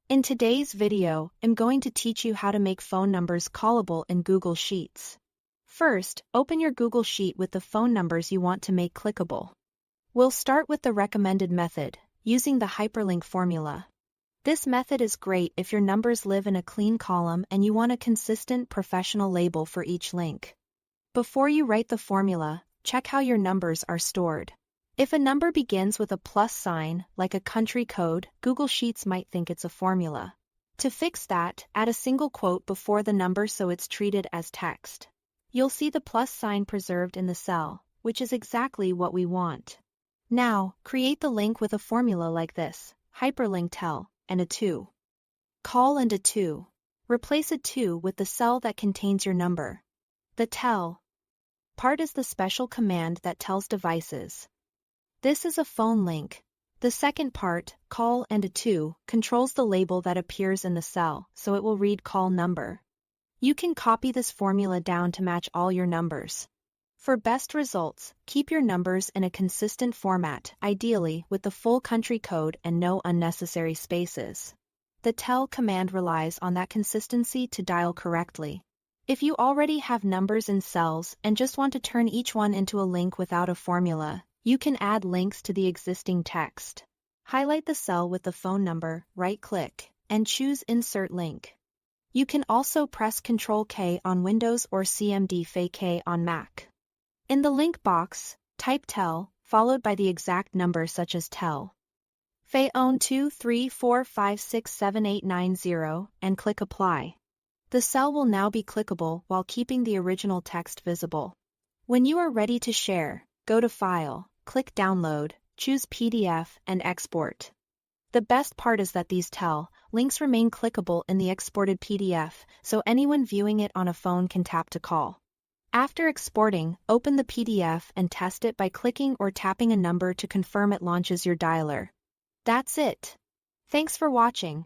In today's video, I'm going to teach you how to make phone numbers callable in Google Sheets. First, open your Google Sheet with the phone numbers you want to make clickable. We'll start with the recommended method, using the hyperlink formula. This method is great if your numbers live in a clean column and you want a consistent professional label for each link. Before you write the formula, check how your numbers are stored. If a number begins with a plus sign, like a country code, Google Sheets might think it's a formula. To fix that, add a single quote before the number so it's treated as text. You'll see the plus sign preserved in the cell, which is exactly what we want. Now, create the link with a formula like this: hyperlink tell, and a 2. Call and a 2. Replace a 2 with the cell that contains your number. The tell part is the special command that tells devices. This is a phone link. The second part, call and a 2, controls the label that appears in the cell, so it will read call number. You can copy this formula down to match all your numbers. For best results, keep your numbers in a consistent format, ideally with the full country code and no unnecessary spaces. The tell command relies on that consistency to dial correctly. If you already have numbers in cells and just want to turn each one into a link without a formula, you can add links to the existing text. Highlight the cell with the phone number, right-click, and choose Insert Link. You can also press Ctrl-K on Windows or Cmd-K on Mac. In the link box, type tell, followed by the exact number such as tell. Fay-on 234567890, and click Apply. The cell will now be clickable while keeping the original text visible. When you are ready to share, go to File, click Download, choose PDF, and Export. The best part is that these tell links remain clickable in the exported PDF, so anyone viewing it on a phone can tap to call. After exporting, open the PDF and test it by clicking or tapping a number to confirm it launches your dialer. That's it. Thanks for watching.